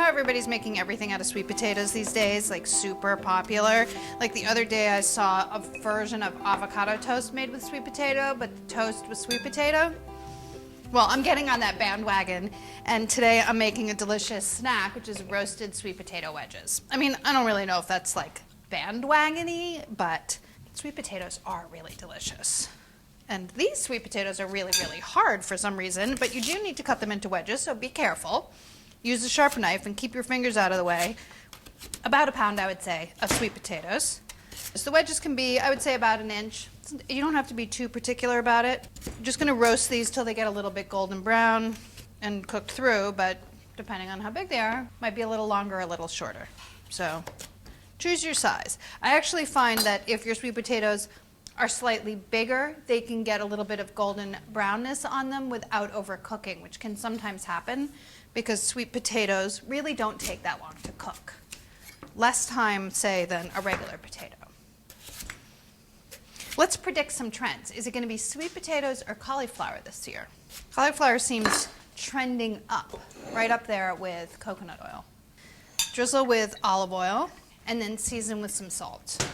how everybody's making everything out of sweet potatoes these days, like super popular. Like the other day I saw a version of avocado toast made with sweet potato, but the toast was sweet potato. Well, I'm getting on that bandwagon, and today I'm making a delicious snack, which is roasted sweet potato wedges. I mean, I don't really know if that's like bandwagon-y, but sweet potatoes are really delicious. And these sweet potatoes are really, really hard for some reason, but you do need to cut them into wedges, so be careful. Use a sharp knife and keep your fingers out of the way. About a pound, I would say, of sweet potatoes. So the wedges can be, I would say, about an inch. You don't have to be too particular about it. I'm just going to roast these till they get a little bit golden brown and cooked through, but depending on how big they are, might be a little longer or a little shorter. So choose your size. I actually find that if your sweet potatoes are slightly bigger, they can get a little bit of golden brownness on them without overcooking, which can sometimes happen because sweet potatoes really don't take that long to cook. Less time, say, than a regular potato. Let's predict some trends. Is it going to be sweet potatoes or cauliflower this year? Cauliflower seems trending up, right up there with coconut oil. Drizzle with olive oil and then season with some salt.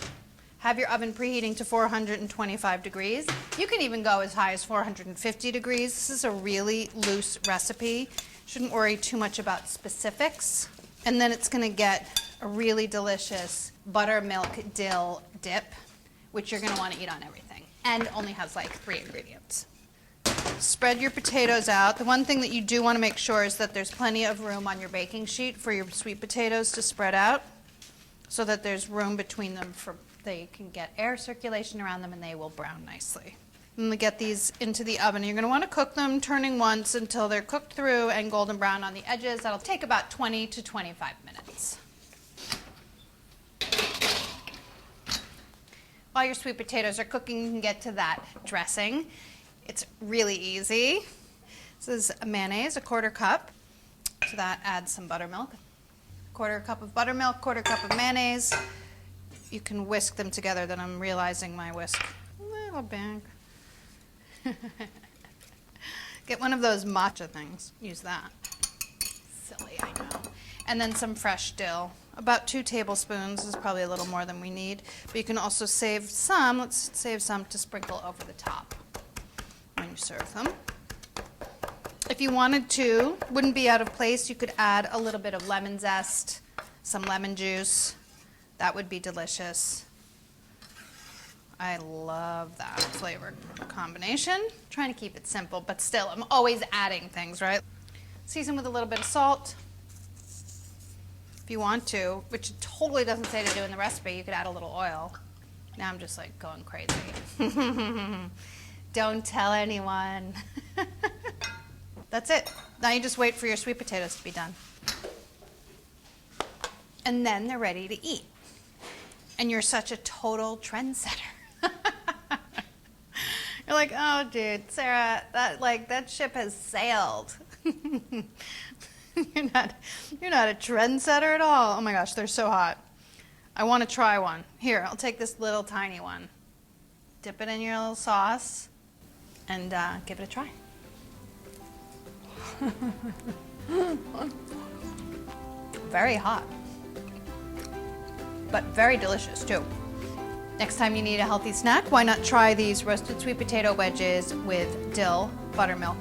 Have your oven preheating to 425 degrees. You can even go as high as 450 degrees. This is a really loose recipe. Shouldn't worry too much about specifics. And then it's going to get a really delicious buttermilk dill dip, which you're going to want to eat on everything, and only has like 3 ingredients. Spread your potatoes out. The one thing that you do want to make sure is that there's plenty of room on your baking sheet for your sweet potatoes to spread out so that there's room between them for they can get air circulation around them and they will brown nicely. And we get these into the oven. You're going to want to cook them, turning once until they're cooked through and golden brown on the edges. That'll take about 20 to 25 minutes. While your sweet potatoes are cooking, you can get to that dressing. It's really easy. This is a mayonnaise, a 1/4 cup. To that, add some buttermilk. 1/4 cup of buttermilk, 1/4 cup of mayonnaise. You can whisk them together. Then I'm realizing my whisk a little big. Get one of those matcha things. Use that. Silly, I know. And then some fresh dill. About 2 tablespoons is probably a little more than we need. But you can also save some. Let's save some to sprinkle over the top when you serve them. If you wanted to, wouldn't be out of place, you could add a little bit of lemon zest, some lemon juice. That would be delicious. I love that flavor combination. I'm trying to keep it simple, but still, I'm always adding things, right? Season with a little bit of salt. If you want to, which it totally doesn't say to do in the recipe, you could add a little oil. Now I'm just like going crazy. Don't tell anyone. That's it. Now you just wait for your sweet potatoes to be done. And then they're ready to eat. And you're such a total trendsetter. You're like, oh, dude, Sarah, that ship has sailed. You're not a trendsetter at all. Oh my gosh, they're so hot. I want to try one. Here, I'll take this little tiny one. Dip it in your little sauce and give it a try. Very hot, but very delicious too. Next time you need a healthy snack, why not try these roasted sweet potato wedges with dill, buttermilk,